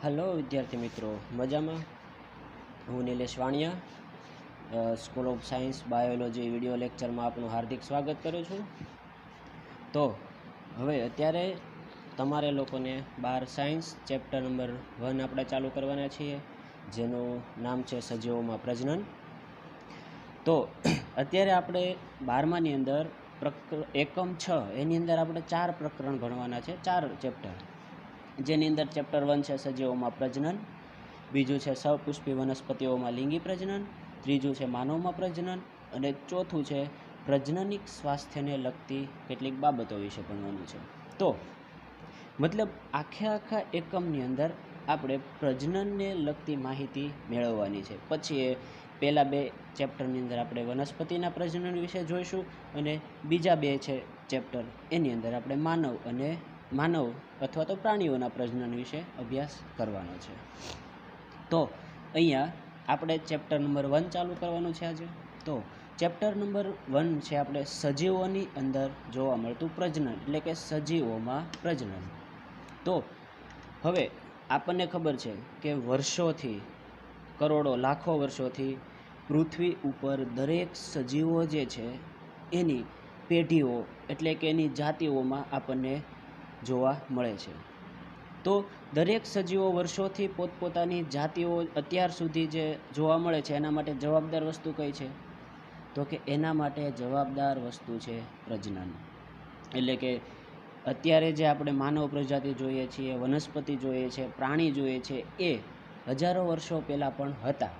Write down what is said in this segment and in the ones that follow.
Hello વિદ્યાર્થી મિત્રો, મજામાં? હું Nilesh Vaniya school of science biology video લેક્ચરમાં આપનું હાર્દિક સ્વાગત કરું છું. તો હવે અત્યારે તમારે લોકોને 12 સાયન્સ ચેપ્ટર નંબર 1 આપણે ચાલુ કરવાના છીએ, જેનું નામ છે સજીવોમાં પ્રજનન. તો અત્યારે આપણે 12માની અંદર એકમ 6 એની અંદર આપણે 4 પ્રકરણ ભણવાના છે, 4 ચેપ્ટર, જેની અંદર ચેપ્ટર 1 છે સજીવોમાં પ્રજનન, બીજું છે સપુષ્પી વનસ્પતિઓમાં લિંગી પ્રજનન, ત્રીજું છે માનવમાં પ્રજનન અને ચોથું છે પ્રજનનિક સ્વાસ્થ્યને લગતી કેટલીક બાબતો વિશે ભણવાનું છે. તો મતલબ આખા એકમની અંદર આપણે પ્રજનનને લગતી માહિતી મેળવવાની છે. પછી એ પહેલાં 2 ચેપ્ટરની અંદર આપણે વનસ્પતિના પ્રજનન વિશે જોઈશું અને બીજા 2 છે ચેપ્ટર એની અંદર આપણે માનવ અથવા તો પ્રાણીઓના પ્રજનન વિશે અભ્યાસ કરવાનો છે. તો અહીંયા આપણે ચેપ્ટર નંબર 1 ચાલુ કરવાનું છે આજે. તો ચેપ્ટર નંબર 1 છે આપણે સજીવોની અંદર જોવા મળતું પ્રજનન, એટલે કે સજીવોમાં પ્રજનન. તો હવે આપણને ખબર છે કે વર્ષોથી, કરોડો લાખો વર્ષોથી પૃથ્વી ઉપર દરેક સજીવો જે છે એની પેઢીઓ એટલે કે એની જાતિઓમાં આપણને જોવા મળે છે. તો દરેક સજીવો વર્ષોથી પોતપોતાની જાતિઓ અત્યાર સુધી જે જોવા મળે છે એના માટે જવાબદાર વસ્તુ કઈ છે? તો કે એના માટે જવાબદાર વસ્તુ છે પ્રજનન. એટલે કે અત્યારે જે આપણે માનવ પ્રજાતિ જોઈએ છીએ, વનસ્પતિ જોઈએ છે, પ્રાણી જોઈએ છે, એ હજારો વર્ષો પહેલાં પણ હતા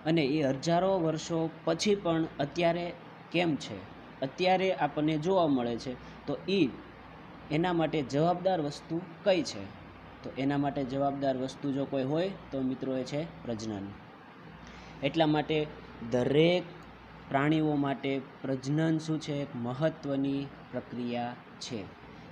અને એ હજારો વર્ષો પછી પણ અત્યારે કેમ છે, અત્યારે આપણને જોવા મળે છે. તો એના માટે જવાબદાર વસ્તુ કઈ છે? તો એના માટે જવાબદાર વસ્તુ જો કોઈ હોય તો મિત્રો એ છે પ્રજનન. એટલા માટે દરેક પ્રાણીઓ માટે પ્રજનન શું છે? એક મહત્ત્વની પ્રક્રિયા છે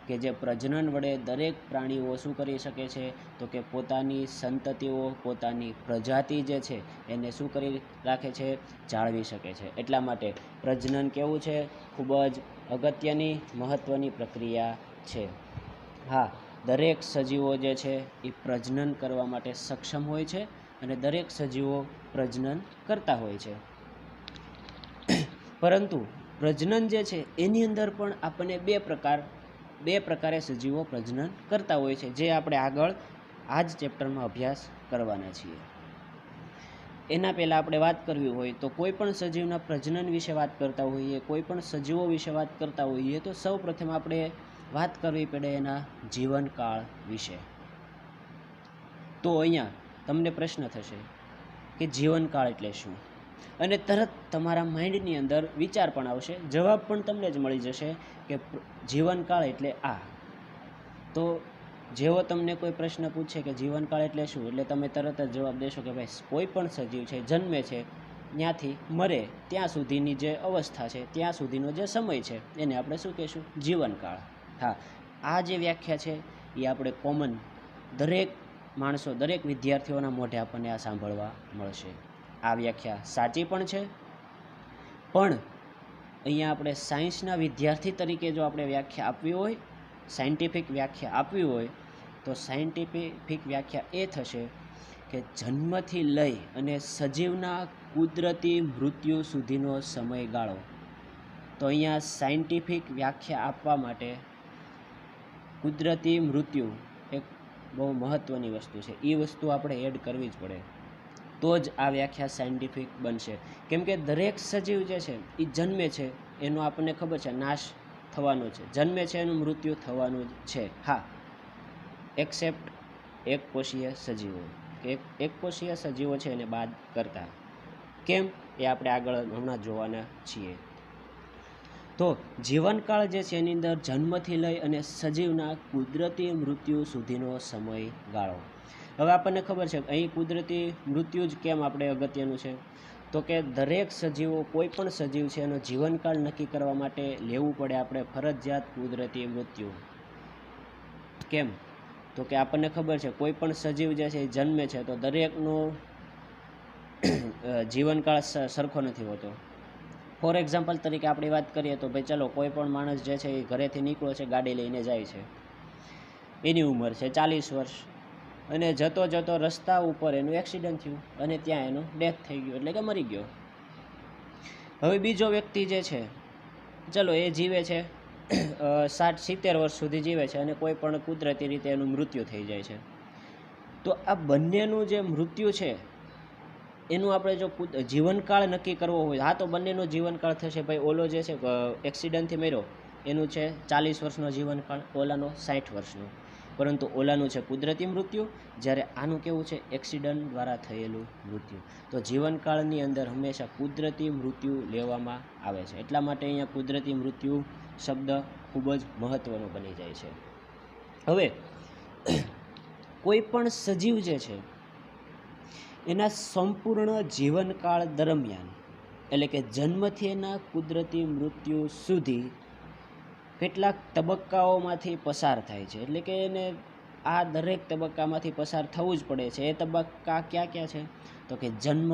કે જે પ્રજનન વડે દરેક પ્રાણીઓ શું કરી શકે છે? તો કે પોતાની સંતતિઓ, પોતાની પ્રજાતિ જે છે એને શું કરી રાખે છે? જાળવી શકે છે. એટલા માટે પ્રજનન કેવું છે? ખૂબ જ અગત્યની મહત્ત્વની પ્રક્રિયા છે. હા, દરેક સજીવો જે છે એ પ્રજનન કરવા માટે સક્ષમ હોય છે અને દરેક સજીવો પ્રજનન કરતા હોય છે. પરંતુ પ્રજનન જે છે એની અંદર પણ આપણને બે પ્રકારે સજીવો પ્રજનન કરતા હોય છે, જે આપણે આગળ આ જ ચેપ્ટરમાં અભ્યાસ કરવાના છીએ. એના પહેલાં આપણે વાત કરવી હોય તો કોઈ પણ સજીવના પ્રજનન વિશે વાત કરતા હોઈએ, કોઈ પણ સજીવો વિશે વાત કરતા હોઈએ તો સૌ પ્રથમ આપણે વાત કરવી પડે એના જીવનકાળ વિશે. તો અહીંયા તમને પ્રશ્ન થશે કે જીવનકાળ એટલે શું? અને તરત તમારા માઇન્ડની અંદર વિચાર પણ આવશે, જવાબ પણ તમને જ મળી જશે કે જીવનકાળ એટલે આ. તો જેવો તમને કોઈ પ્રશ્ન પૂછે કે જીવનકાળ એટલે શું, એટલે તમે તરત જ જવાબ દેશો કે ભાઈ કોઈ પણ સજીવ છે જન્મે છે ત્યાંથી મરે ત્યાં સુધીની જે અવસ્થા છે, ત્યાં સુધીનો જે સમય છે એને આપણે શું કહીશું? જીવનકાળ. હા, આ જે વ્યાખ્યા છે એ આપણે કોમન દરેક માણસો, દરેક વિદ્યાર્થીઓના મોઢે આપણને આ સાંભળવા મળશે. આ વ્યાખ્યા સાચી પણ છે, પણ અહીંયા આપણે સાયન્સના વિદ્યાર્થી તરીકે જો આપણે વ્યાખ્યા આપવી હોય, સાયન્ટિફિક વ્યાખ્યા આપવી હોય તો સાયન્ટિફિક વ્યાખ્યા એ થશે કે જન્મથી લઈ અને સજીવના કુદરતી મૃત્યુ સુધીનો સમયગાળો. તો અહીંયા સાયન્ટિફિક વ્યાખ્યા આપવા માટે કુદરતી મૃત્યુ એક બહુ મહત્ત્વની વસ્તુ છે, એ વસ્તુ આપણે એડ કરવી જ પડે, તો જ આ વ્યાખ્યા સાયન્ટિફિક બનશે. કેમ કે દરેક સજીવ જે છે એ જન્મે છે એનો આપણને ખબર છે નાશ થવાનો છે, જન્મે છે એનું મૃત્યુ થવાનું જ છે. હા, એક્સેપ્ટ એકકોષીય સજીવો, એકકોષીય સજીવો છે એને બાદ કરતા. કેમ એ આપણે આગળ હમણાં જોવાના છીએ. તો જીવનકાળ જે છે એની અંદર જન્મથી લઈ અને સજીવના કુદરતી મૃત્યુ સુધીનો સમયગાળો. હવે આપણને ખબર છે અહીં કુદરતી મૃત્યુ જ કેમ આપણે અગત્યનું છે? તો કે દરેક સજીવો, કોઈ પણ સજીવ છે એનો જીવનકાળ નક્કી કરવા માટે લેવું પડે આપણે ફરજિયાત કુદરતી મૃત્યુ. કેમ? તો કે આપણને ખબર છે કોઈ પણ સજીવ જે છે એ જન્મે છે તો દરેકનો જીવનકાળ સરખો નથી હોતો. ફોર એક્ઝામ્પલ તરીકે આપણે વાત કરીએ તો ભાઈ ચલો, કોઈ પણ માણસ જે છે એ ઘરેથી નીકળ્યો છે, ગાડી લઈને જાય છે, એની ઉંમર છે 40 વર્ષ, અને જતો જતો રસ્તા ઉપર એનું એક્સિડન્ટ થયું અને ત્યાં એનું ડેથ થઈ ગયું, એટલે કે મરી ગયો. હવે બીજો વ્યક્તિ જે છે, ચલો એ જીવે છે 60-70 વર્ષ સુધી જીવે છે અને કોઈ પણ કુદરતી રીતે એનું મૃત્યુ થઈ જાય છે. તો આ બંનેનું જે મૃત્યુ છે એનું આપણે જો જીવનકાળ નક્કી કરવો હોય, હા તો બંનેનો જીવનકાળ થશે ભાઈ, ઓલો જે છે એક્સિડન્ટથી મર્યો એનું છે 40 વર્ષનો જીવનકાળ, ઓલાનો 60 વર્ષનો, પરંતુ ઓલાનું છે કુદરતી મૃત્યુ, જ્યારે આનું કેવું છે એક્સિડન્ટ દ્વારા થયેલું મૃત્યુ. તો જીવનકાળની અંદર હંમેશા કુદરતી મૃત્યુ લેવામાં આવે છે, એટલા માટે અહીંયા કુદરતી મૃત્યુ શબ્દ ખૂબ જ મહત્ત્વનો બની જાય છે. હવે કોઈ પણ સજીવ જે છે એના સંપૂર્ણ જીવનકાળ દરમિયાન, એટલે કે જન્મથી એના કુદરતી મૃત્યુ સુધી કેટલાક તબક્કાઓમાંથી પસાર થાય છે, એટલે કે એને આ દરેક તબક્કામાંથી પસાર થવું જ પડે છે. એ તબક્કા ક્યાં ક્યાં છે? તો કે જન્મ,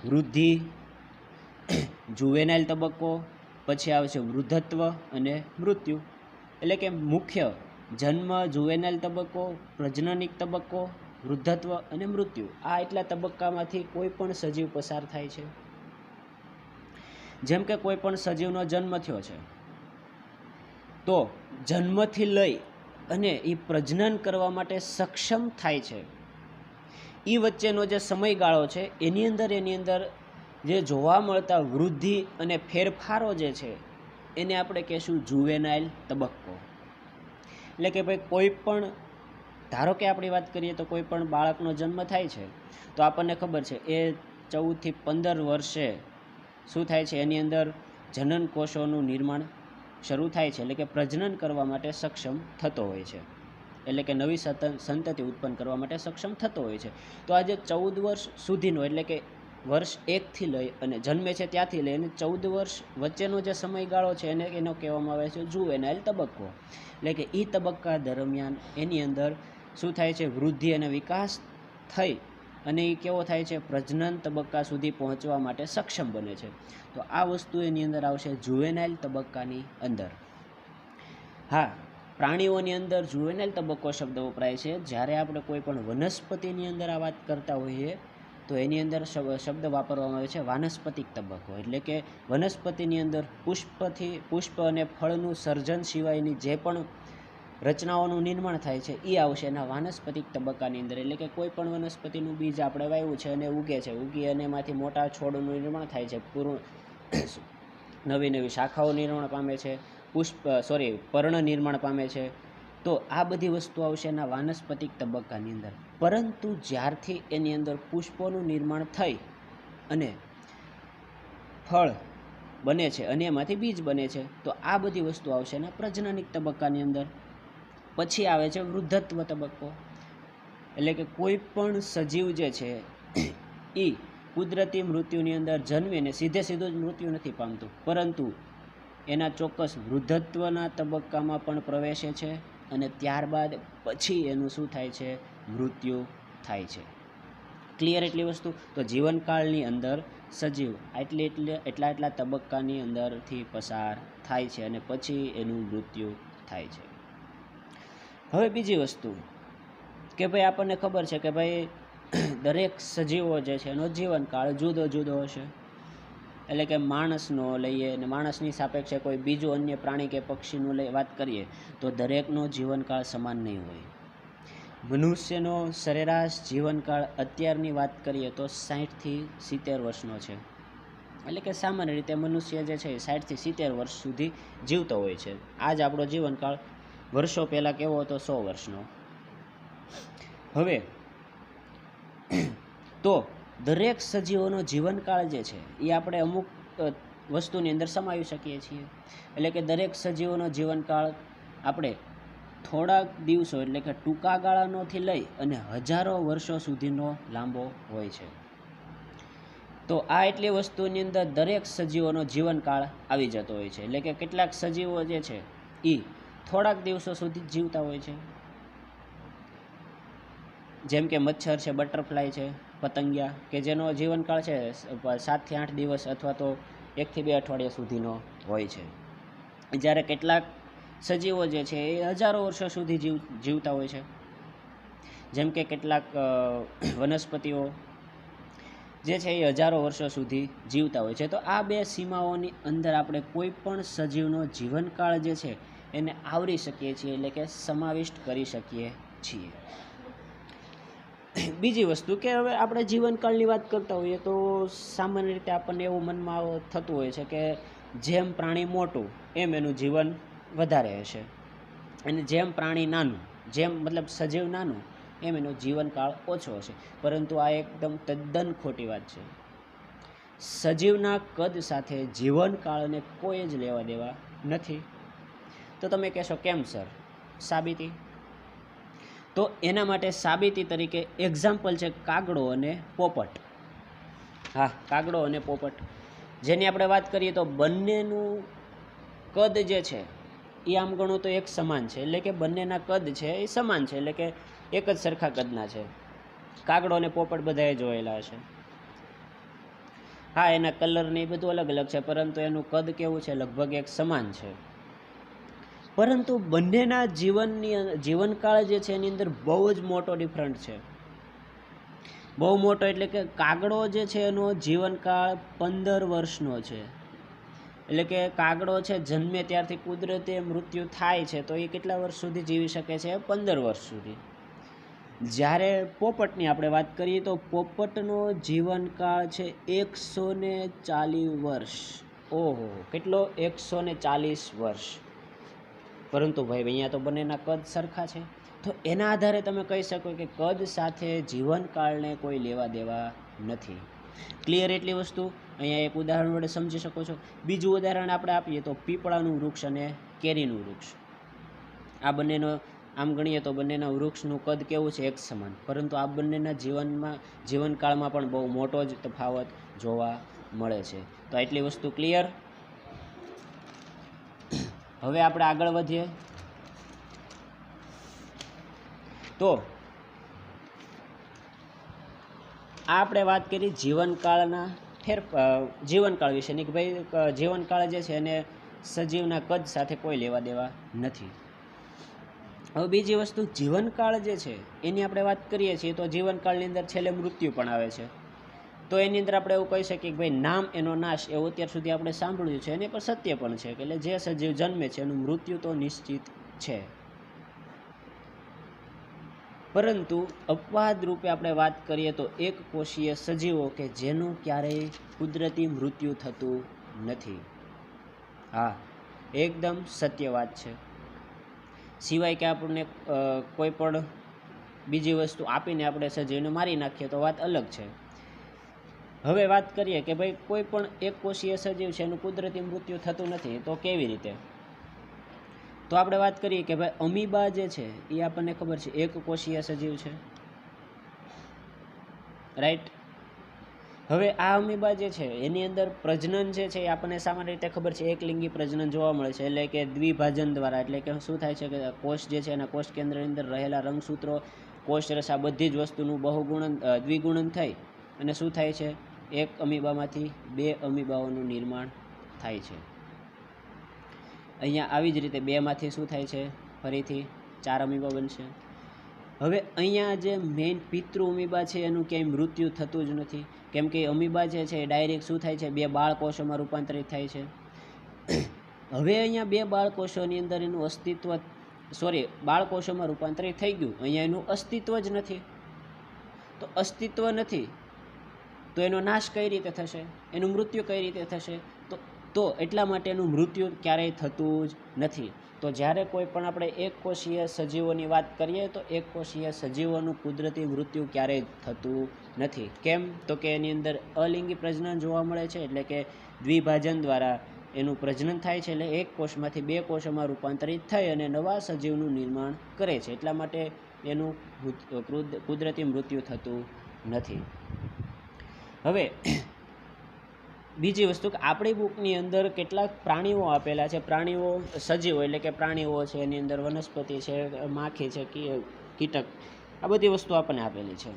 વૃદ્ધિ, જુવેનાઇલ તબક્કો, પછી આવશે વૃદ્ધત્વ અને મૃત્યુ. એટલે કે મુખ્ય જન્મ, જુવેનાઇલ તબક્કો, પ્રજનનિક તબક્કો, વૃદ્ધત્વ અને મૃત્યુ, આ એટલા તબક્કામાંથી કોઈ પણ સજીવ પસાર થાય છે. જેમ કે કોઈ પણ સજીવનો જન્મ થયો છે, તો જન્મથી લઈ અને એ પ્રજનન કરવા માટે સક્ષમ થાય છે, એ વચ્ચેનો જે સમયગાળો છે એની અંદર જે જોવા મળતા વૃદ્ધિ અને ફેરફારો જે છે એને આપણે કહેશું જુવેનાઇલ તબક્કો. એટલે કે ભાઈ કોઈ પણ, ધારો કે આપણી વાત કરીએ તો કોઈ પણ બાળકનો જન્મ થાય છે તો આપણને ખબર છે એ 14 થી 15 વર્ષે શું થાય છે, એની અંદર જનન કોષોનું નિર્માણ શરૂ થાય છે, એટલે કે પ્રજનન કરવા માટે સક્ષમ થતો હોય છે, એટલે કે નવી સંતતિ ઉત્પન્ન કરવા માટે સક્ષમ થતો હોય છે. તો આજે 14 વર્ષ સુધીનો, એટલે કે વર્ષ 1 થી લઈ અને જન્મે છે ત્યાંથી લઈ અને 14 વર્ષ વચ્ચેનો જે સમયગાળો છે એનો કહેવામાં આવે છે જુવેનાઇલ તબક્કો. એટલે કે એ તબક્કા દરમિયાન એની અંદર શું થાય છે, વૃદ્ધિ અને વિકાસ થઈ અને એ કેવો થાય છે, પ્રજનન તબક્કા સુધી પહોંચવા માટે સક્ષમ બને છે. તો આ વસ્તુ એની અંદર આવશે જુવેનાઇલ તબક્કાની અંદર. હા, પ્રાણીઓની અંદર જુવેનાઇલ તબક્કો શબ્દ વપરાય છે. જ્યારે આપણે કોઈ પણ વનસ્પતિની અંદર આ વાત કરતા હોઈએ તો એની અંદર શબ્દ વાપરવામાં આવે છે વાનસ્પતિક તબક્કો. એટલે કે વનસ્પતિની અંદર પુષ્પ અને ફળનું સર્જન સિવાયની જે પણ રચનાઓનું નિર્માણ થાય છે એ આવશે એના વાનસ્પતિક તબક્કાની અંદર. એટલે કે કોઈ પણ વનસ્પતિનું બીજ આપણે વાવ્યું છે અને ઉગે છે, ઉગી અને એમાંથી મોટા છોડનું નિર્માણ થાય છે, નવી શાખાઓ નિર્માણ પામે છે, પર્ણ નિર્માણ પામે છે. તો આ બધી વસ્તુ આવશે એના વાનસ્પતિક તબક્કાની અંદર. પરંતુ જ્યારથી એની અંદર પુષ્પોનું નિર્માણ થઈ અને ફળ બને છે અને એમાંથી બીજ બને છે, તો આ બધી વસ્તુ આવશે એના પ્રજનનિક તબક્કાની અંદર. પછી આવે છે વૃદ્ધત્વ તબક્કો. એટલે કે કોઈ પણ સજીવ જે છે એ કુદરતી મૃત્યુની અંદર જન્મીને સીધું જ મૃત્યુ નથી પામતું, પરંતુ એના ચોક્કસ વૃદ્ધત્વના તબક્કામાં પણ પ્રવેશે છે અને ત્યારબાદ પછી એનું શું થાય છે, મૃત્યુ થાય છે. ક્લિયર એટલી વસ્તુ? તો જીવનકાળની અંદર સજીવ એટલા તબક્કાની અંદરથી પસાર થાય છે અને પછી એનું મૃત્યુ થાય છે. હવે બીજી વસ્તુ કે ભાઈ આપણને ખબર છે કે ભાઈ દરેક સજીવો જે છે એનો જીવનકાળ જુદો જુદો હશે. એટલે કે માણસનો લઈએ અને માણસની સાપેક્ષે કોઈ બીજું અન્ય પ્રાણી કે પક્ષીનું વાત કરીએ તો દરેકનો જીવનકાળ સમાન નહીં હોય. મનુષ્યનો સરેરાશ જીવનકાળ અત્યારની વાત કરીએ તો 60 થી 70 વર્ષનો છે. એટલે કે સામાન્ય રીતે મનુષ્ય જે છે 60 થી 70 વર્ષ સુધી જીવતો હોય છે. આ જ આપણો જીવનકાળ. વર્ષો પહેલાં કેવો હતો? 100 વર્ષનો. હવે તો દરેક સજીવોનો જીવનકાળ જે છે એ આપણે અમુક વસ્તુની અંદર સમાવી શકીએ છીએ. એટલે કે દરેક સજીવોનો જીવનકાળ આપણે થોડાક દિવસો, એટલે કે ટૂંકા ગાળાનોથી લઈ અને હજારો વર્ષો સુધીનો લાંબો હોય છે. તો આ એટલી વસ્તુની અંદર દરેક સજીવોનો જીવનકાળ આવી જતો હોય છે. એટલે કે કેટલાક સજીવો જે છે એ થોડાક દિવસો સુધી જીવતા હોય છે, જેમ કે મચ્છર છે, બટરફ્લાય છે, પતંગિયા, કે જેનો જીવનકાળ છે 7 થી 8 દિવસ અથવા તો 1 થી 2 અઠવાડિયા સુધીનો હોય છે. જ્યારે કેટલાક સજીવો જે છે એ હજારો વર્ષો સુધી જીવતા હોય છે. જેમ કે કેટલાક વનસ્પતિઓ જે છે એ હજારો વર્ષો સુધી જીવતા હોય છે. તો આ બે સીમાઓની અંદર આપણે કોઈ પણ સજીવનો જીવનકાળ જે છે એને આવરી શકીએ છીએ, એટલે કે સમાવિષ્ટ કરી શકીએ છીએ. બીજી વસ્તુ કે હવે આપણે જીવનકાળની વાત કરતા હોઈએ તો સામાન્ય રીતે આપણને એવું મનમાં થતું હોય છે કે જેમ પ્રાણી મોટું એમ એનું જીવન વધારે હશે, અને જેમ પ્રાણી નાનું, જેમ મતલબ સજીવ નાનું એમ એનો જીવનકાળ ઓછો હશે. પરંતુ આ એકદમ તદ્દન ખોટી વાત છે. સજીવના કદ સાથે જીવનકાળને કોઈ જ લેવા દેવા નથી. તો તમે કહેશો કેમ સર, સાબિતી? તો એના માટે સાબિતી તરીકે એક્ઝામ્પલ છે કાગડો અને પોપટ. હા, કાગડો અને પોપટ જેની આપણે વાત કરીએ તો બંનેનું કદ જે છે એ આમ ગણો તો એક સમાન છે, એટલે કે બંનેના કદ છે એ સમાન છે, એટલે કે એક જ સરખા કદના છે. કાગડો અને પોપટ બધાએ જોયેલા છે. હા, એના કલર ને એ બધું અલગ અલગ છે, પરંતુ એનું કદ કેવું છે, લગભગ એક સમાન છે. પરંતુ બંનેના જીવનકાળ જે છે એની અંદર બહુ જ મોટો ડિફરન્ટ છે. બહુ મોટો એટલે કે કાગડો જે છે એનો જીવનકાળ 15 વર્ષનો છે. એટલે કે કાગડો છે જન્મે ત્યારથી કુદરતે મૃત્યુ થાય છે તો એ કેટલા વર્ષ સુધી જીવી શકે છે? 15 વર્ષ સુધી. જ્યારે પોપટની આપણે વાત કરીએ તો પોપટનો જીવનકાળ છે 140 વર્ષ. ઓહો, કેટલો? 140 વર્ષ. પરંતુ ભાઈ અહીંયા તો બંનેના કદ સરખા છે, તો એના આધારે તમે કહી શકો કે કદ સાથે જીવનકાળને કોઈ લેવા દેવા નથી. ક્લિયર એટલી વસ્તુ અહીંયા એક ઉદાહરણ વડે સમજી શકો છો. બીજું ઉદાહરણ આપણે આપીએ તો પીપળાનું વૃક્ષ અને કેરીનું વૃક્ષ. આ બંનેનો આમ ગણીએ તો બંનેના વૃક્ષનું કદ કેવું છે? એક સમાન. પરંતુ આ બંનેના જીવનકાળમાં પણ બહુ મોટો જ તફાવત જોવા મળે છે. તો એટલી વસ્તુ ક્લિયર. હવે આપણે આગળ વધીએ તો આપણે વાત કરી જીવનકાળ વિશેની કે ભાઈ જીવનકાળ જે છે એને સજીવના કદ સાથે કોઈ લેવા દેવા નથી. હવે બીજી વસ્તુ, જીવનકાળ જે છે એની આપણે વાત કરીએ છીએ તો જીવનકાળની અંદર છેલ્લે મૃત્યુ પણ આવે છે. તો એની અંદર આપણે એવું કહી શકીએ કે ભાઈ નામ એનો નાશ, એવું અત્યાર સુધી આપણે સાંભળ્યું છે, એની પર સત્ય પણ છે કે એટલે જે સજીવ જન્મે છે એનું મૃત્યુ તો નિશ્ચિત છે. પરંતુ અપવાદ રૂપે આપણે વાત કરીએ તો એક કોષીય સજીવો કે જેનું ક્યારેય કુદરતી મૃત્યુ થતું નથી. હા, એકદમ સત્ય વાત છે. સિવાય કે આપણને કોઈ પણ બીજી વસ્તુ આપીને આપણે સજીવને મારી નાખીએ તો વાત અલગ છે. હવે વાત કરીએ કે ભાઈ કોઈ પણ એક કોષીય સજીવ છે એનું કુદરતી મૃત્યુ થતું નથી, તો કેવી રીતે? તો આપણે વાત કરીએ કે ભાઈ અમીબા જે છે એ આપણને ખબર છે એક કોષીય સજીવ છે, રાઈટ? હવે આ અમીબા જે છે એની અંદર પ્રજનન જે છે એ આપણને સામાન્ય રીતે ખબર છે એકલિંગી પ્રજનન જોવા મળે છે, એટલે કે દ્વિભાજન દ્વારા. એટલે કે શું થાય છે કે કોષ જે છે એના કોષ કેન્દ્રની અંદર રહેલા રંગસૂત્રો, કોષરસ, આ બધી જ વસ્તુનું દ્વિગુણન થઈ અને શું થાય છે? એક અમીબામાંથી 2 અમીબાઓનું નિર્માણ થાય છે. અહીંયા આવી જ રીતે 2માંથી શું થાય છે? ફરીથી 4 અમીબા બનશે. હવે અહીંયા જે મેઇન પિતૃ અમીબા છે એનું ક્યાંય મૃત્યુ થતું જ નથી, કેમ કે અમીબા જે છે એ ડાયરેક્ટ શું થાય છે? 2 બાળકોષોમાં રૂપાંતરિત થાય છે. હવે અહીંયા 2 બાળકોષોની અંદર એનું અસ્તિત્વ, બાળકોષોમાં રૂપાંતરિત થઈ ગયું, અહીંયા એનું અસ્તિત્વ જ નથી. તો અસ્તિત્વ નથી તો એનો નાશ કઈ રીતે થશે? એનું મૃત્યુ કઈ રીતે થશે? તો એટલા માટે એનું મૃત્યુ ક્યારેય થતું જ નથી. તો જ્યારે કોઈ પણ આપણે એક કોષીય સજીવોની વાત કરીએ તો એક કોષીય સજીવોનું કુદરતી મૃત્યુ ક્યારેય થતું નથી. કેમ? તો કે એની અંદર અલિંગી પ્રજનન જોવા મળે છે, એટલે કે દ્વિભાજન દ્વારા એનું પ્રજનન થાય છે, એટલે એક કોષમાંથી 2 કોષોમાં રૂપાંતરિત થઈ અને નવા સજીવનું નિર્માણ કરે છે. એટલા માટે એનું કુદરતી મૃત્યુ થતું નથી. હવે બીજી વસ્તુ કે આપણી બુકની અંદર કેટલાક પ્રાણીઓ આપેલા છે. પ્રાણીઓ સજીવો એટલે કે પ્રાણીઓ છે, એની અંદર વનસ્પતિ છે, માખી છે, કીટક, આ બધી વસ્તુ આપણને આપેલી છે.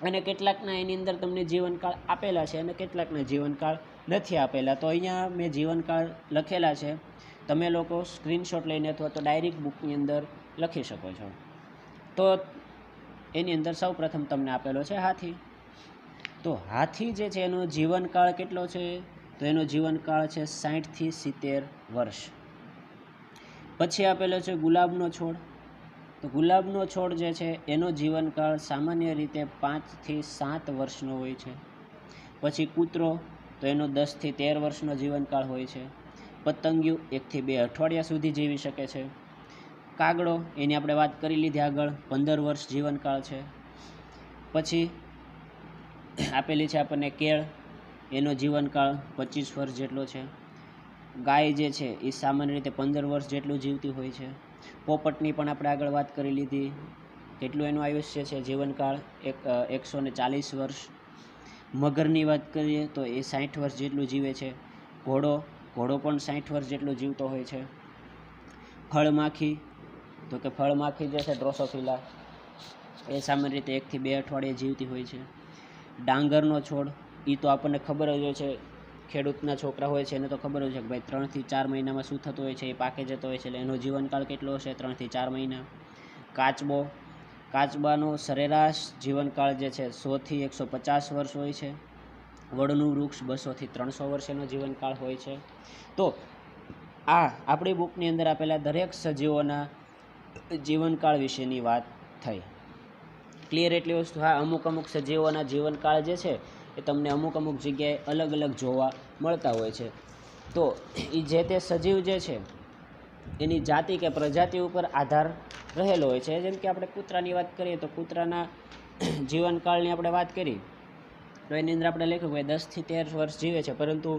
અને કેટલાકના એની અંદર તમને જીવનકાળ આપેલા છે અને કેટલાકના જીવનકાળ નથી આપેલા. તો અહીંયા મેં જીવનકાળ લખેલા છે, તમે લોકો સ્ક્રીનશોટ લઈને અથવા તો ડાયરેક્ટ બુકની અંદર લખી શકો છો. તો એની અંદર સૌ પ્રથમ તમને આપેલો છે હાથી. તો હાથી જે છે એનો જીવનકાળ કેટલો છે? તો એનો જીવનકાળ છે 60 થી 70 વર્ષ. પછી આપેલો છે ગુલાબનો છોડ. તો ગુલાબનો છોડ જે છે એનો જીવનકાળ સામાન્ય રીતે 5 થી 7 વર્ષનો હોય છે. પછી કૂતરો, તો એનો 10 થી 13 વર્ષનો જીવનકાળ હોય છે. પતંગિયું 1 થી 2 અઠવાડિયા સુધી જીવી શકે છે. કાગડો, એની આપણે વાત કરી લીધી આગળ, 15 વર્ષ જીવનકાળ છે. પછી આપેલી છે આપણને કેળ, એનો જીવનકાળ 25 વર્ષ જેટલો છે. ગાય જે છે એ સામાન્ય રીતે 15 વર્ષ જેટલું જીવતી હોય છે. પોપટની પણ આપણે આગળ વાત કરી લીધી, કેટલું એનું આયુષ્ય છે જીવનકાળ 140 વર્ષ. મગરની વાત કરીએ તો એ 60 વર્ષ જેટલું જીવે છે. ઘોડો પણ 60 વર્ષ જેટલું જીવતો હોય છે. ફળમાખી, તો કે ફળમાખી જે છે ડ્રોસોફિલા, એ સામાન્ય રીતે 1 થી 2 અઠવાડિયે જીવતી હોય છે. ડાંગરનો છોડ, એ તો આપણને ખબર જ હોય છે, ખેડૂતના છોકરા હોય છે એને તો ખબર જ છે કે ભાઈ 3 થી 4 મહિનામાં શું થતું હોય છે, એ પાકે જતો હોય છે, એટલે એનો જીવનકાળ કેટલો હશે? 3 થી 4 મહિના. કાચબાનો સરેરાશ જીવનકાળ જે છે 100 થી 150 વર્ષ હોય છે. વડનું વૃક્ષ 200 થી 300 વર્ષ એનો જીવનકાળ હોય છે. તો આ આપણી બુકની અંદર આપેલા દરેક સજીવોના જીવનકાળ વિશેની વાત થઈ. ક્લિયર એટલી વસ્તુ? હા, અમુક સજીવોના જીવનકાળ જે છે એ તમને અમુક જગ્યાએ અલગ અલગ જોવા મળતા હોય છે. તો એ જે તે સજીવ જે છે એની જાતિ કે પ્રજાતિ ઉપર આધાર રહેલો હોય છે. જેમ કે આપણે કૂતરાની વાત કરીએ તો કૂતરાના જીવનકાળની આપણે વાત કરી તો એની અંદર આપણે લખ્યું કે 10 થી 13 વર્ષ જીવે છે, પરંતુ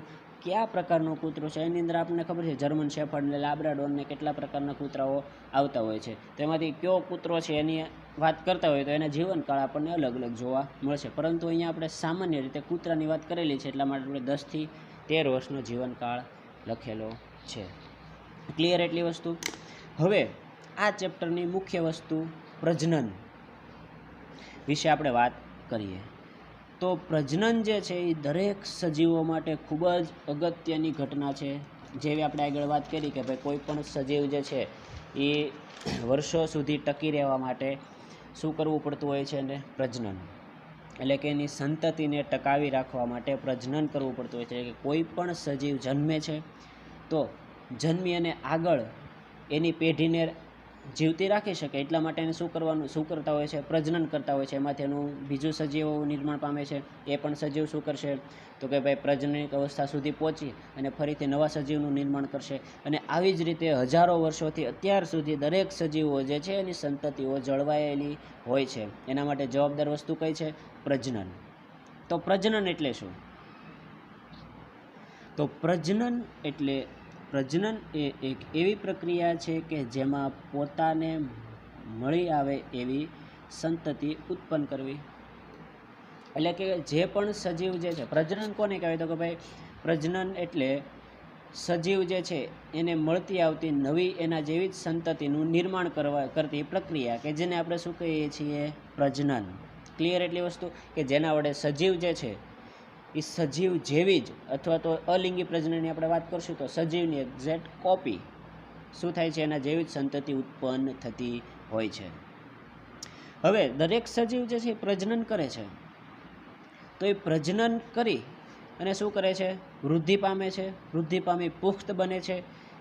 કયા પ્રકારનો કૂતરો છે એની અંદર આપણને ખબર છે જર્મન શેફર્ડ ને લાબ્રાડોર ને કેટલા પ્રકારના કૂતરાઓ આવતા હોય છે. તેમાંથી કયો કૂતરો છે એની વાત કરતા હોય તો એના જીવનકાળ આપણને અલગ અલગ જોવા મળશે, પરંતુ અહીંયા આપણે સામાન્ય રીતે કૂતરાની વાત કરેલી છે એટલા માટે આપણે 10 થી 13 વર્ષનો જીવનકાળ લખેલો છે. ક્લિયર એટલી વસ્તુ? હવે આ ચેપ્ટરની મુખ્ય વસ્તુ પ્રજનન વિશે આપણે વાત કરીએ. તો પ્રજનન જે છે એ દરેક સજીવો માટે ખૂબ જ અગત્યની ઘટના છે. જેવી આપણે આગળ વાત કરી કે ભાઈ કોઈ પણ સજીવ જે છે એ વર્ષો સુધી ટકી રહેવા માટે શું કરવું પડતું હોય છે? ને પ્રજનન, એટલે કે એની સંતતિને ટકાવી રાખવા માટે પ્રજનન કરવું પડતું હોય છે. કે કોઈ પણ સજીવ જન્મે છે તો જન્મી અને આગળ એની પેઢીને જીવતી રાખી શકે એટલા માટે એને શું કરતા હોય છે? પ્રજનન કરતા હોય છે. એમાંથી એનું બીજું સજીવ નિર્માણ પામે છે. એ પણ સજીવ શું કરશે? તો કે ભાઈ પ્રજનનિક અવસ્થા સુધી પહોંચી અને ફરીથી નવા સજીવનું નિર્માણ કરશે. અને આવી જ રીતે હજારો વર્ષોથી અત્યાર સુધી દરેક સજીવો જે છે એની સંતતિઓ જળવાયેલી હોય છે. એના માટે જવાબદાર વસ્તુ કઈ છે? પ્રજનન. તો પ્રજનન એટલે શું? તો પ્રજનન એ એક એવી પ્રક્રિયા છે કે જેમાં પોતાને મળી આવે એવી સંતતિ ઉત્પન્ન કરવી. એટલે કે જે પણ સજીવ જે છે, પ્રજનન કોને કહેવાય? તો કે ભાઈ પ્રજનન એટલે સજીવ જે છે એને મળતી આવતી નવી એના જેવી જ સંતતિનું નિર્માણ કરતી પ્રક્રિયા કે જેને આપણે શું કહીએ છીએ? પ્રજનન. ક્લિયર એટલી વસ્તુ? કે જેના વડે સજીવ જે છે એ સજીવ જેવી જ અથવા તો અલિંગી પ્રજનનની આપણે વાત કરશું તો સજીવની એક્ઝેક્ટ કોપી શું થાય છે? એના જેવી જ સંતતિ ઉત્પન્ન થતી હોય છે. હવે દરેક સજીવ જે છે એ પ્રજનન કરે છે, તો એ પ્રજનન કરી અને શું કરે છે? વૃદ્ધિ પામે છે. વૃદ્ધિ પામી પુખ્ત બને છે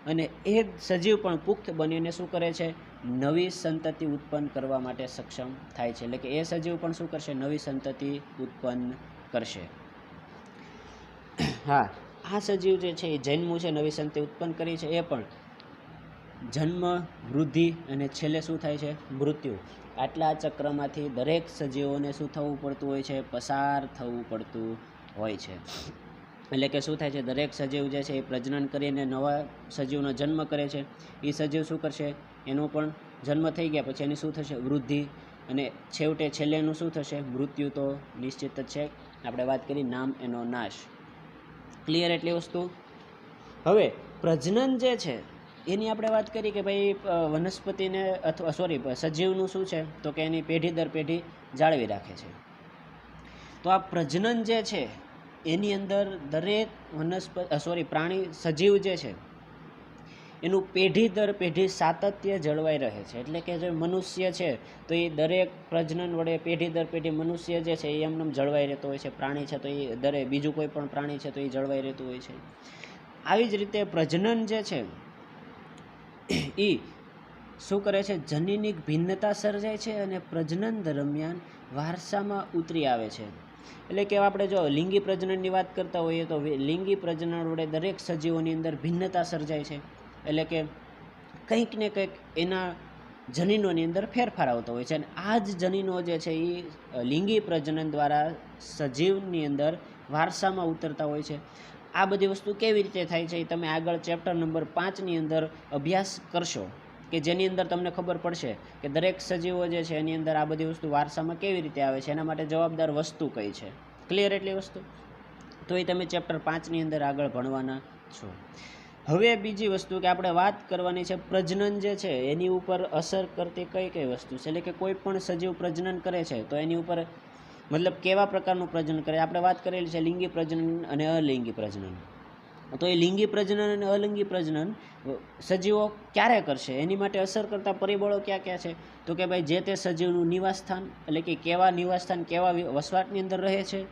અને એ સજીવ પણ પુખ્ત બનીને શું કરે છે? નવી સંતતિ ઉત્પન્ન કરવા માટે સક્ષમ થાય છે. એટલે કે એ સજીવ પણ શું કરશે? નવી સંતતિ ઉત્પન્ન કરશે. હા, આ સજીવ જે છે એ જન્મ્યું છે, નવી સંતતિ ઉત્પન્ન કરી છે, એ પણ જન્મ, વૃદ્ધિ અને છેલ્લે શું થાય છે? મૃત્યુ. આટલા ચક્રમાંથી દરેક સજીવોને શું થવું પડતું હોય છે? પસાર થવું પડતું હોય છે. એટલે કે શું થાય છે? દરેક સજીવ જે છે એ પ્રજનન કરીને નવા સજીવનો જન્મ કરે છે. એ સજીવ શું કરશે? એનો પણ જન્મ થઈ ગયા પછી એની શું થશે? વૃદ્ધિ, અને છેલ્લે એનું શું થશે? મૃત્યુ તો નિશ્ચિત જ છે. આપણે વાત કરી નામ એનો નાશ. ક્લિયર એટલી વસ્તુ? હવે પ્રજનન જે છે એની આપણે વાત કરી કે ભાઈ વનસ્પતિને અથવા સજીવનું શું છે? તો કે એની પેઢી દર પેઢી જાળવી રાખે છે. તો આ પ્રજનન જે છે એની અંદર દરેક સજીવ જે છે એનું પેઢી દર પેઢી સાતત્ય જળવાઈ રહે છે. એટલે કે જે મનુષ્ય છે તો એ દરેક પ્રજનન વડે પેઢી દર પેઢી મનુષ્ય જે છે એ એમને જળવાઈ રહેતો હોય છે. પ્રાણી છે તો એ દરેક બીજું કોઈ પણ પ્રાણી છે તો એ જળવાઈ રહેતું હોય છે. આવી જ રીતે પ્રજનન જે છે એ શું કરે છે, જનીનિક ભિન્નતા સર્જાય છે અને પ્રજનન દરમિયાન વારસામાં ઉતરી આવે છે. એટલે કે આપણે જો લિંગી પ્રજનનની વાત કરતા હોઈએ તો લિંગી પ્રજનન વડે દરેક સજીવોની અંદર ભિન્નતા સર્જાય છે. એટલે કે કંઈક ને કંઈક એના જનીનોની અંદર ફેરફાર આવતો હોય છે અને આ જ જનીનો જે છે એ લિંગી પ્રજનન દ્વારા સજીવની અંદર વારસામાં ઉતરતા હોય છે. આ બધી વસ્તુ કેવી રીતે થાય છે એ તમે આગળ ચેપ્ટર નંબર 5ની અંદર અભ્યાસ કરશો કે જેની અંદર તમને ખબર પડશે કે દરેક સજીવો જે છે એની અંદર આ બધી વસ્તુ વારસામાં કેવી રીતે આવે છે, એના માટે જવાબદાર વસ્તુ કઈ છે. ક્લિયર એટલી વસ્તુ? તો એ તમે ચેપ્ટર 5ની અંદર આગળ ભણવાના છો. હવે બીજી વસ્તુ કે આપણે વાત કરવાની છે પ્રજનન જે છે એની ઉપર અસર કરતી કઈ કઈ વસ્તુ છે. એટલે કે કોઈ પણ સજીવ પ્રજનન કરે છે તો એની ઉપર મતલબ કેવા પ્રકારનું પ્રજનન કરે. આપણે વાત કરેલી છે લિંગી પ્રજનન અને અલિંગી પ્રજનન. તો એ લિંગી પ્રજનન અને અલિંગી પ્રજનન સજીવો ક્યારે કરશે એની માટે અસર કરતા પરિબળો ક્યાં ક્યાં છે? તો કે ભાઈ જે તે સજીવનું નિવાસસ્થાન, એટલે કે કેવા નિવાસસ્થાન કેવા વસવાટની અંદર રહે છે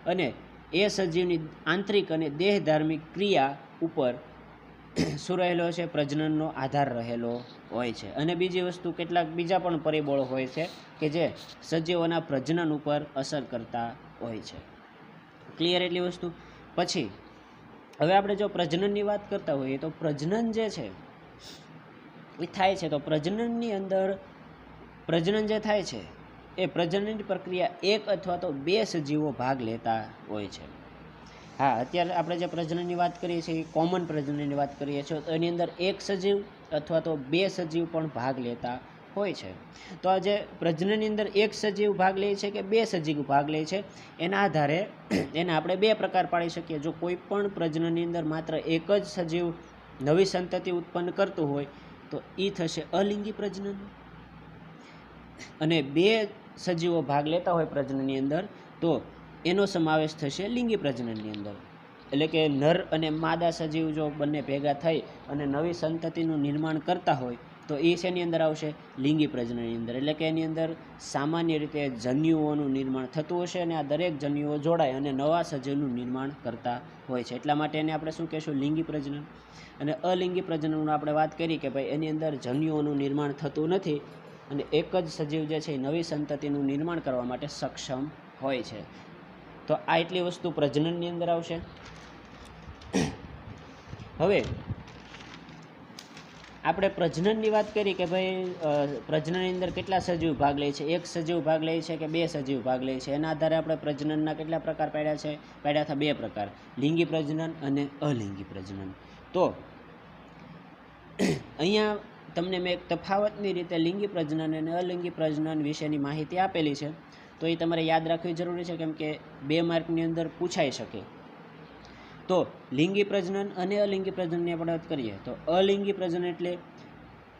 અને એ સજીવની આંતરિક અને દેહધાર્મિક ક્રિયા ઉપર શું રહેલો છે, પ્રજનનનો આધાર રહેલો હોય છે. અને બીજી વસ્તુ કેટલાક બીજા પણ પરિબળો હોય છે કે જે સજીવોના પ્રજનન ઉપર અસર કરતા હોય છે. ક્લિયર એટલી વસ્તુ? પછી હવે આપણે જો પ્રજનનની વાત કરતા હોઈએ તો પ્રજનન જે છે એ થાય છે તો પ્રજનનની અંદર પ્રજનન જે થાય છે એ પ્રજનનની પ્રક્રિયા એક અથવા તો બે સજીવો ભાગ લેતા હોય છે. હા, અત્યારે આપણે જે પ્રજનનની વાત કરીએ છીએ એ કોમન પ્રજનનની વાત કરીએ છીએ તો એની અંદર એક સજીવ અથવા તો બે સજીવ પણ ભાગ લેતા હોય છે. તો આ જે પ્રજનનની અંદર એક સજીવ ભાગ લે છે કે બે સજીવ ભાગ લે છે એના આધારે એને આપણે બે પ્રકાર પાડી શકીએ. જો કોઈ પણ પ્રજનનની અંદર માત્ર એક જ સજીવ નવી સંતતિ ઉત્પન્ન કરતું હોય તો એ થશે અલિંગી પ્રજનન, અને બે સજીવો ભાગ લેતા હોય પ્રજનનની અંદર તો એનો સમાવેશ થશે લિંગી પ્રજનનની અંદર. એટલે કે નર અને માદા સજીવ જો બંને ભેગા થઈ અને નવી સંતતિનું નિર્માણ કરતા હોય તો એ શેની અંદર આવશે? લિંગી પ્રજનનની અંદર. એટલે કે એની અંદર સામાન્ય રીતે જન્યુઓનું નિર્માણ થતું હશે અને આ દરેક જન્યુઓ જોડાય અને નવા સજીવનું નિર્માણ કરતા હોય છે. એટલા માટે એને આપણે શું કહેશું? લિંગી પ્રજનન. અને અલિંગી પ્રજનનનું આપણે વાત કરી કે ભાઈ એની અંદર જન્યુઓનું નિર્માણ થતું નથી અને એક જ સજીવ જે છે એ નવી સંતતિનું નિર્માણ કરવા માટે સક્ષમ હોય છે. તો આ એટલી વસ્તુ પ્રજનનની અંદર આવશે. હવે આપણે પ્રજનનની વાત કરી કે ભાઈ પ્રજનનની અંદર કેટલા સજીવ ભાગ લે છે, એક સજીવ ભાગ લે છે કે બે સજીવ ભાગ લે છે, એના આધારે આપણે પ્રજનનના કેટલા પ્રકાર પાડ્યા છે? પાડ્યા હતા બે પ્રકાર, લિંગી પ્રજનન અને અલિંગી પ્રજનન. તો અહીંયા તમને મેં એક તફાવતની રીતે લિંગી પ્રજનન અને અલિંગી પ્રજનન વિશેની માહિતી આપેલી છે. તો એ તમારે યાદ રાખવી જરૂરી છે કેમ કે 2 માર્કની અંદર પૂછાઈ શકે. તો લિંગી પ્રજનન અને અલિંગી પ્રજનનની આપણે વાત કરીએ તો અલિંગી પ્રજનન એટલે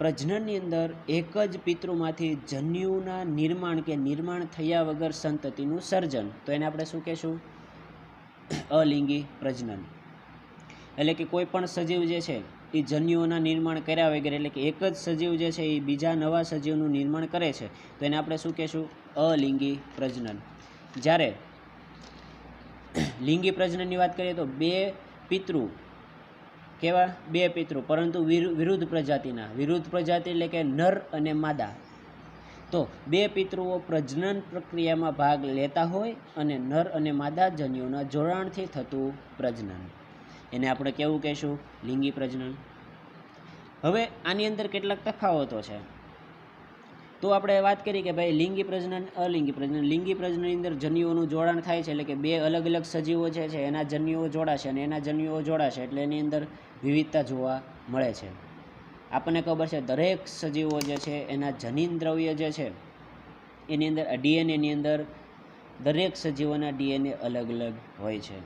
પ્રજનનની અંદર એક જ પિતૃમાંથી જન્યુના નિર્માણ કે નિર્માણ થયા વગર સંતતિનું સર્જન. તો એને આપણે શું કહેશું? અલિંગી પ્રજનન. એટલે કે કોઈ પણ સજીવ જે છે એ જન્યુઓના નિર્માણ કર્યા વગેરે, એટલે કે એક જ સજીવ જે છે એ બીજા નવા સજીવનું નિર્માણ કરે છે તો એને આપણે શું કહેશું? અલિંગી પ્રજનન. જ્યારે લિંગી પ્રજનનની વાત કરીએ તો બે પિતૃ, કેવા? બે પિતૃ પરંતુ વિરુદ્ધ પ્રજાતિના. વિરુદ્ધ પ્રજાતિ એટલે કે નર અને માદા. તો બે પિતૃઓ પ્રજનન પ્રક્રિયામાં ભાગ લેતા હોય અને નર અને માદા જન્યુઓના જોડાણથી થતું પ્રજનન, એને આપણે કેવું કહેશું? લિંગી પ્રજનન. હવે આની અંદર કેટલાક તફાવતો છે. તો આપણે વાત કરી કે ભાઈ લિંગી પ્રજનન, અલિંગી પ્રજનન. લિંગી પ્રજનનની અંદર જન્યુઓનું જોડાણ થાય છે, એટલે કે બે અલગ અલગ સજીવો જે છે એના જન્યુઓ જોડાશે અને એના જન્યુઓ જોડાશે એટલે એની અંદર વિવિધતા જોવા મળે છે. આપણને ખબર છે દરેક સજીવો જે છે એના જનીન દ્રવ્ય જે છે એની અંદર ડીએનએની અંદર દરેક સજીવોના ડીએનએ અલગ અલગ હોય છે.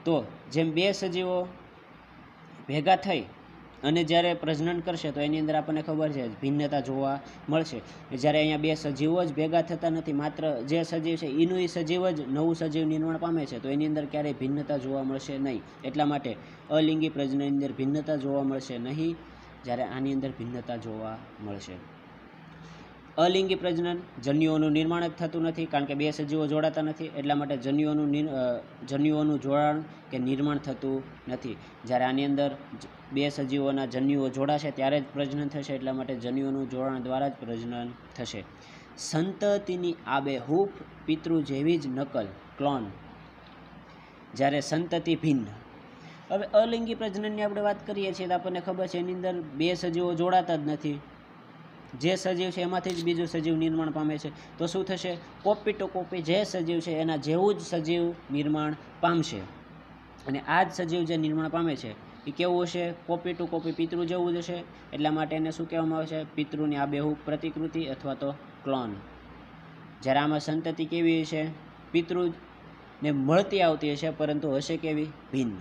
તો જેમ બે સજીવો ભેગા થઈ અને જ્યારે પ્રજનન કરશે તો એની અંદર આપણને ખબર છે ભિન્નતા જોવા મળશે. જ્યારે અહીંયા બે સજીવો જ ભેગા થતા નથી, માત્ર જે સજીવ છે એનું એ સજીવ જ નવું સજીવ નિર્માણ પામે છે તો એની અંદર ક્યારેય ભિન્નતા જોવા મળશે નહીં. એટલા માટે અલિંગી પ્રજનનની અંદર ભિન્નતા જોવા મળશે નહીં. જ્યારે આની અંદર ભિન્નતા જોવા મળશે. અલિંગી પ્રજનન જન્યુઓનું નિર્માણ જ થતું નથી, કારણ કે બે સજીવો જોડાતા નથી, એટલા માટે જન્યુઓનું જોડાણ કે નિર્માણ થતું નથી. જ્યારે આની અંદર બે સજીવોના જન્યુઓ જોડાશે ત્યારે જ પ્રજનન થશે, એટલા માટે જન્યુઓનું જોડાણ દ્વારા જ પ્રજનન થશે. સંતતિની આબેહૂબ પિતૃ જેવી જ નકલ ક્લોન, જ્યારે સંતતિ ભિન્ન. હવે અલિંગી પ્રજનનની આપણે વાત કરીએ છીએ તો આપણને ખબર છે એની અંદર બે સજીવો જોડાતા જ નથી. જે સજીવ છે એમાંથી જ બીજું સજીવ નિર્માણ પામે છે. તો શું થશે? કોપી ટુ કોપી જે સજીવ છે એના જેવું જ સજીવ નિર્માણ પામશે. અને આ જ સજીવ જે નિર્માણ પામે છે એ કેવું હશે? કોપી ટુ કોપી પિતૃ જેવું જ હશે. એટલા માટે એને શું કહેવામાં આવે છે? પિતૃની આબેહૂબ પ્રતિકૃતિ અથવા તો ક્લોન. જ્યારે આમાં સંતતિ કેવી હશે? પિતૃને મળતી આવતી હશે, પરંતુ હશે કેવી? ભિન્ન.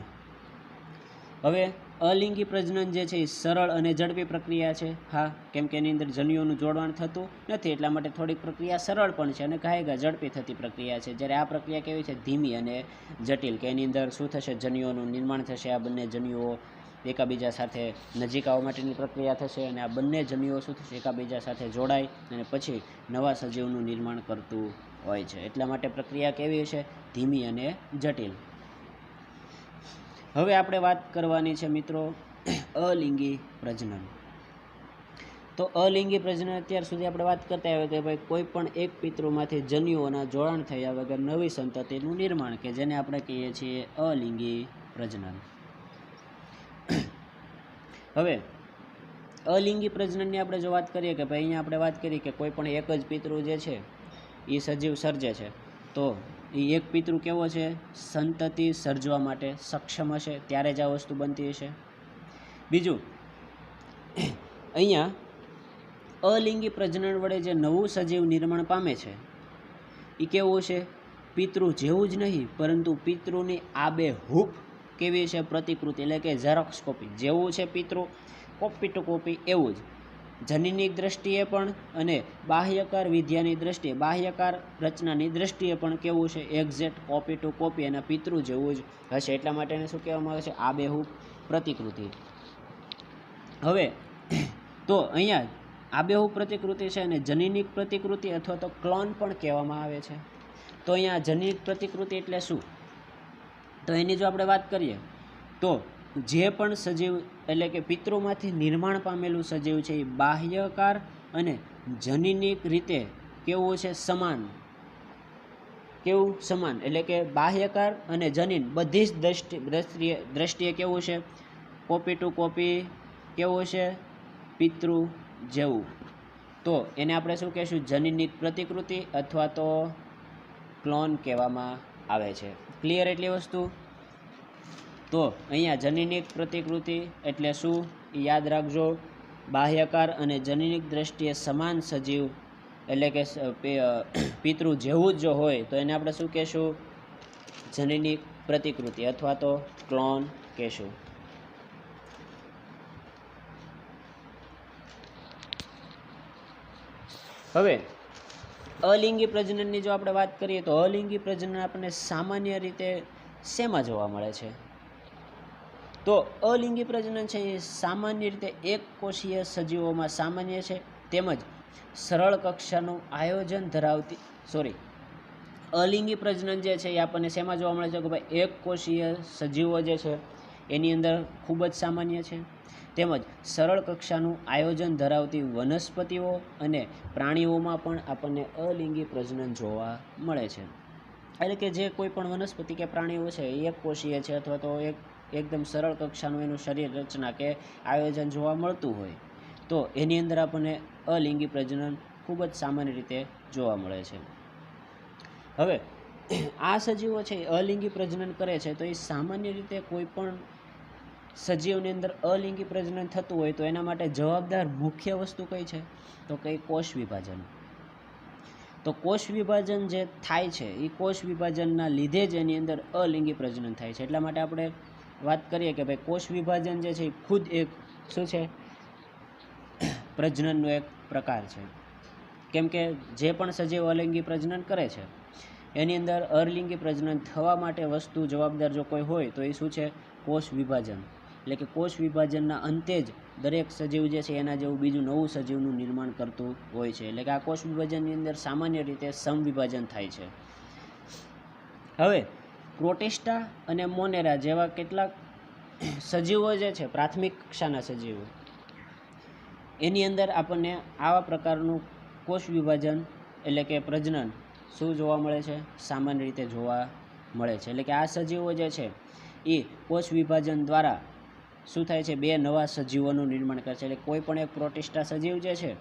હવે અલિંગી પ્રજનન જે છે એ સરળ અને ઝડપી પ્રક્રિયા છે. હા, કેમ કે એની અંદર જન્યુઓનું જોડાણ થતું નથી, એટલા માટે થોડીક પ્રક્રિયા સરળ પણ છે અને ઘાયઘા ઝડપી થતી પ્રક્રિયા છે. જ્યારે આ પ્રક્રિયા કેવી છે? ધીમી અને જટિલ, કે એની અંદર શું થશે? જન્યુઓનું નિર્માણ થશે. આ બંને જન્યુઓ એકાબીજા સાથે નજીક આવવા માટેની પ્રક્રિયા થશે અને આ બંને જન્યુઓ શું થશે? એકાબીજા સાથે જોડાય અને પછી નવા સજીવનું નિર્માણ કરતું હોય છે. એટલા માટે પ્રક્રિયા કેવી હશે? ધીમી અને જટિલ. હવે આપણે વાત કરવાની છે મિત્રો અલિંગી પ્રજનન. તો અલિંગી પ્રજનન અત્યાર સુધી આપણે વાત કરતા આવ્યા કે ભાઈ કોઈ પણ એક પિતૃમાંથી જન્યુઓના જોડાણ થયા વગર નવી સંતતિનું નિર્માણ, કે જેને આપણે કહીએ છીએ અલિંગી પ્રજનન. હવે અલિંગી પ્રજનનની આપણે જો વાત કરીએ કે ભાઈ અહીંયા આપણે વાત કરી કે કોઈ પણ એક જ પિતૃ જે છે એ સજીવ સર્જે છે, તો એ એક પિતૃ કેવો છે? સંતતિ સર્જવા માટે સક્ષમ હશે, ત્યારે જ આ વસ્તુ બનતી હશે. બીજું, અહીંયા અલિંગી પ્રજનન વડે જે નવું સજીવ નિર્માણ પામે છે એ કેવું છે? પિતૃ જેવું જ નહીં, પરંતુ પિતૃની આબેહૂબ કેવી છે? પ્રતિકૃતિ, એટલે કે ઝેરોક્સ કોપી. જેવું છે પિતૃ, કોપી ટુ કોપી એવું જ. જનીનિક દ્રષ્ટિએ પણ અને બાહ્યકાર વિદ્યાની દ્રષ્ટિએ, બાહ્યકાર રચનાની દ્રષ્ટિએ પણ કેવું છે? એક્ઝેક્ટ કોપી ટુ કોપી એના પિતૃ જેવું જ હશે. એટલા માટે એને શું કહેવામાં આવે છે? આબેહૂબ પ્રતિકૃતિ. હવે તો અહીંયા આબેહૂબ પ્રતિકૃતિ છે અને જનીનિક પ્રતિકૃતિ અથવા તો ક્લોન પણ કહેવામાં આવે છે. તો અહીંયા જનીનિક પ્રતિકૃતિ એટલે શું? તો એની જો આપણે વાત કરીએ તો જે પણ સજીવ એટલે કે પિતૃમાંથી નિર્માણ પામેલું સજીવ છે એ બાહ્યકાર અને જનીનિક રીતે કેવું છે? સમાન. કેવું? સમાન, એટલે કે બાહ્યકાર અને જનીન બધી જ દ્રષ્ટિએ કેવું છે? કોપી ટુ કોપી કેવું છે? પિતૃ જેવું. તો એને આપણે શું કહેશું? જનીનિક પ્રતિકૃતિ અથવા તો ક્લોન કહેવામાં આવે છે. ક્લિયર એટલી વસ્તુ? તો અહીંયા જનીનિક પ્રતિકૃતિ એટલે શું એ યાદ રાખજો. બાહ્યકાર અને જનીનિક દ્રષ્ટિએ સમાન સજીવ એટલે કે પિતૃ જેવું જ જો હોય તો એને આપણે શું કહેશું? જનીનિક પ્રતિકૃતિ અથવા તો ક્લોન કહેશું. હવે અલિંગી પ્રજનનની જો આપણે વાત કરીએ તો અલિંગી પ્રજનન આપણને સામાન્ય રીતે શેમાં જોવા મળે છે? તો અલિંગી પ્રજનન છે એ સામાન્ય રીતે એક કોષીય સજીવોમાં સામાન્ય છે, તેમજ સરળ કક્ષાનું આયોજન ધરાવતી અલિંગી પ્રજનન જે છે એ આપણને શેમાં જોવા મળે છે? કે ભાઈ એક કોષીય સજીવો જે છે એની અંદર ખૂબ જ સામાન્ય છે, તેમજ સરળ કક્ષાનું આયોજન ધરાવતી વનસ્પતિઓ અને પ્રાણીઓમાં પણ આપણને અલિંગી પ્રજનન જોવા મળે છે. એટલે કે જે કોઈ પણ વનસ્પતિ કે પ્રાણીઓ છે એ એક કોષીય છે અથવા તો એકદમ સરળ કક્ષાનું એનું શરીર રચના કે આયોજન જોવા મળતું હોય તો એની અંદર આપણને અલિંગી પ્રજનન ખૂબ જ સામાન્ય રીતે જોવા મળે છે. હવે આ સજીવો છે એ અલિંગી પ્રજનન કરે છે તો એ સામાન્ય રીતે કોઈ પણ સજીવની અંદર અલિંગી પ્રજનન થતું હોય તો એના માટે જવાબદાર મુખ્ય વસ્તુ કઈ છે? તો કઈ કોષ વિભાજન. તો કોષ વિભાજન જે થાય છે એ કોષ વિભાજનના લીધે જ એની અંદર અલિંગી પ્રજનન થાય છે. એટલા માટે આપણે વાત કરીએ કે ભાઈ કોષ વિભાજન જે છે એ ખુદ એક શું છે? પ્રજનનનો એક પ્રકાર છે. કેમ કે જે પણ સજીવ અલિંગી પ્રજનન કરે છે એની અંદર અલિંગી પ્રજનન થવા માટે વસ્તુ જવાબદાર જો કોઈ હોય તો એ શું છે? કોષ વિભાજન. એટલે કે કોષ વિભાજનના અંતે જ દરેક સજીવ જે છે એના જેવું બીજું નવું સજીવનું નિર્માણ કરતું હોય છે. એટલે કે આ કોષ વિભાજનની અંદર સામાન્ય રીતે સમવિભાજન થાય છે. હવે પ્રોટિસ્ટા અને મોનેરા જેવા કેટલાક સજીવો જે છે પ્રાથમિક કક્ષાના સજીવો, એની અંદર આપણને આવા પ્રકારનું કોષ વિભાજન એટલે કે પ્રજનન શું જોવા મળે છે? સામાન્ય રીતે જોવા મળે છે. એટલે કે આ સજીવો જે છે એ કોષ વિભાજન દ્વારા શું થાય છે? બે નવા સજીવોનું નિર્માણ કરે છે. એટલે કોઈ પણ એક પ્રોટિસ્ટા સજીવ જે છે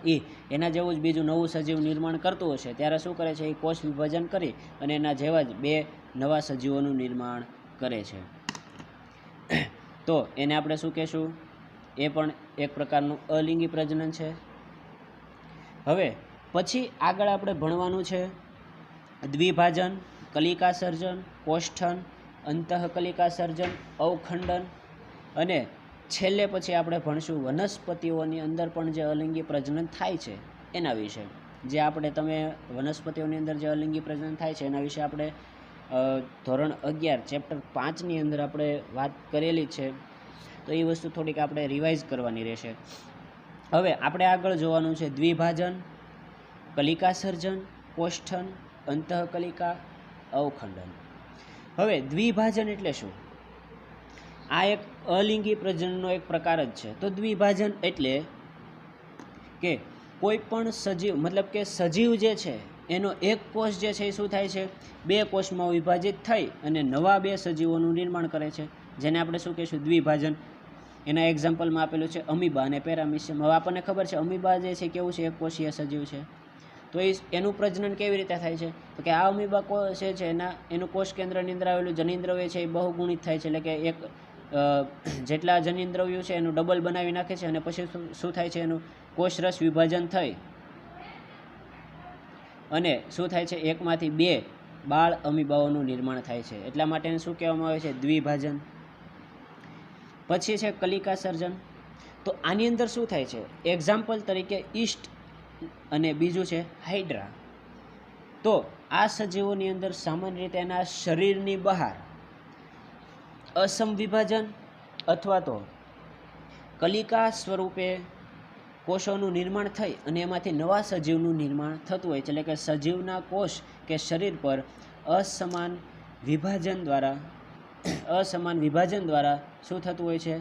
એ એના જેવું જ બીજું નવું સજીવ નિર્માણ કરતું હશે ત્યારે શું કરે છે? એ કોષ વિભાજન કરી અને એના જેવા જ બે નવા સજીવોનું નિર્માણ કરે છે. તો એને આપણે શું કહેશું? એ પણ એક પ્રકારનું અલિંગી પ્રજનન છે. હવે પછી આગળ આપણે ભણવાનું છે દ્વિભાજન, કલિકા સર્જન, કોષ્ઠન, અંતઃકલિકા સર્જન, અવખંડન, અને છેલ્લે પછી આપણે ભણશું વનસ્પતિઓની અંદર પણ જે અલિંગી પ્રજનન થાય છે એના વિશે. જે આપણે તમે વનસ્પતિઓની અંદર જે અલિંગી પ્રજનન થાય છે એના વિશે આપણે ધોરણ 11 ચેપ્ટર 5ની અંદર આપણે વાત કરેલી છે. તો એ વસ્તુ થોડીક આપણે રિવાઇઝ કરવાની રહેશે. હવે આપણે આગળ જોવાનું છે દ્વિભાજન, કલિકા સર્જન, કોષ્ઠન, અંતઃકલિકા, અવખંડન. હવે દ્વિભાજન એટલે શું? આ એક અલિંગી પ્રજનનનો એક પ્રકાર જ છે. તો દ્વિભાજન એટલે કે કોઈ પણ સજીવ મતલબ કે સજીવ જે છે એનો એક કોષ જે છે એ શું થાય છે? બે કોષમાં વિભાજિત થઈ અને નવા બે સજીવોનું નિર્માણ કરે છે, જેને આપણે શું કહીશું? દ્વિભાજન. એના એક્ઝામ્પલમાં આપેલું છે અમીબા અને પેરામિશિયમ. હવે આપણને ખબર છે અમીબા જે છે કેવું છે? એક કોષીય સજીવ છે. તો એનું પ્રજનન કેવી રીતે થાય છે? તો કે આ અમીબા કોષ છે એનું કોષ કેન્દ્રની અંદર આવેલું જનીનદ્રવ્ય છે એ બહુગુણિત થાય છે. એટલે કે એક જેટલા જનીનદ્રવ્યો છે એનું ડબલ બનાવી નાખે છે અને પછી શું થાય છે? એનું કોષરસ વિભાજન થઈ અને શું થાય છે? એકમાંથી બે બાળ અમીબાઓનું નિર્માણ થાય છે. એટલા માટે એને શું કહેવામાં આવે છે? દ્વિભાજન. પછી છે કલિકા સર્જન. તો આની અંદર શું થાય છે? એક્ઝામ્પલ તરીકે ઈસ્ટ અને બીજું છે હાઇડ્રા. તો આ સજીવોની અંદર સામાન્ય રીતે એના શરીરની બહાર અસમ વિભાજન અથવા તો કલિકા સ્વરૂપે કોષોનું નિર્માણ થઈ અને એમાંથી નવા સજીવનું નિર્માણ થતું હોય છે. એટલે કે સજીવના કોષ કે શરીર પર અસમાન વિભાજન દ્વારા શું થતું હોય છે?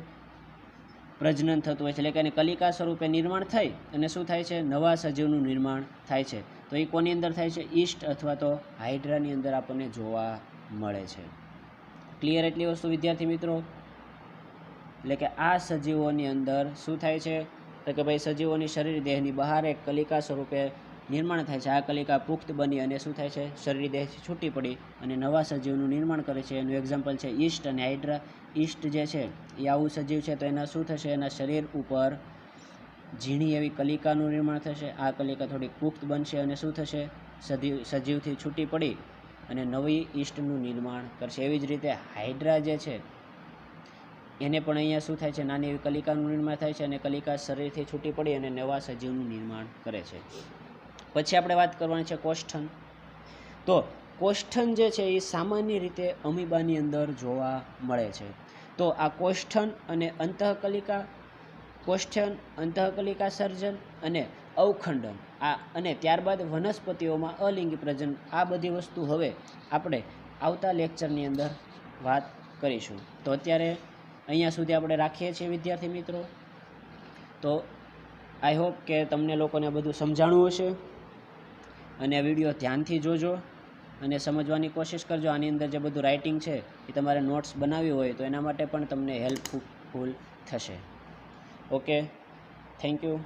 પ્રજનન થતું હોય છે. એટલે કે એને કલિકા સ્વરૂપે નિર્માણ થઈ અને શું થાય છે? નવા સજીવનું નિર્માણ થાય છે. તો એ કોની અંદર થાય છે? ઈસ્ટ અથવા તો હાઇડ્રાની અંદર આપણને જોવા મળે છે. ક્લિયર એટલી વસ્તુ વિદ્યાર્થી મિત્રો? એટલે કે આ સજીવોની અંદર શું થાય છે? તો કે ભાઈ સજીવોની શરીર દેહની બહાર એક કલિકા સ્વરૂપે નિર્માણ થાય છે. આ કલિકા પુખ્ત બની અને શું થાય છે? શરીર દેહથી છૂટી પડી અને નવા સજીવનું નિર્માણ કરે છે. એનું એક્ઝામ્પલ છે ઈસ્ટ અને હાઇડ્રા. ઈસ્ટ જે છે એ આવું સજીવ છે તો એના શું થશે? એના શરીર ઉપર ઝીણી એવી કલિકાનું નિર્માણ થશે. આ કલિકા થોડીક પુખ્ત બનશે અને શું થશે? સજીવથી છૂટી પડી અને નવી ઈસ્ટનું નિર્માણ કરશે. એવી જ રીતે હાઇડ્રા જે છે એને પણ અહીંયા શું થાય છે? નાની એવી કલિકાનું નિર્માણ થાય છે અને કલિકા શરીરથી છૂટી પડી અને નવા સજીવનું નિર્માણ કરે છે. પછી આપણે વાત કરવાની છે કોષ્ઠન. તો કોષ્ઠન જે છે એ સામાન્ય રીતે અમીબાની અંદર જોવા મળે છે. તો આ કોષ્ઠન અને અંતઃકલિકા સર્જન અને અવખંડન અને ત્યારબાદ વનસ્પતિઓમાં અલિંગી પ્રજનન, આ બધી વસ્તુ હવે આપણે આવતા લેક્ચરની અંદર વાત કરીશું. તો અત્યારે અહીંયા સુધી આપણે રાખીએ છીએ વિદ્યાર્થી મિત્રો. તો આઈ હોપ કે તમને લોકોને બધું સમજાણું હશે અને આ વિડીયો ધ્યાનથી જોજો અને સમજવાની કોશિશ કરજો. આની અંદર જે બધું રાઇટિંગ છે એ તમારે નોટ્સ બનાવવી હોય તો એના માટે પણ તમને હેલ્પફુલ થશે. Okay, thank you.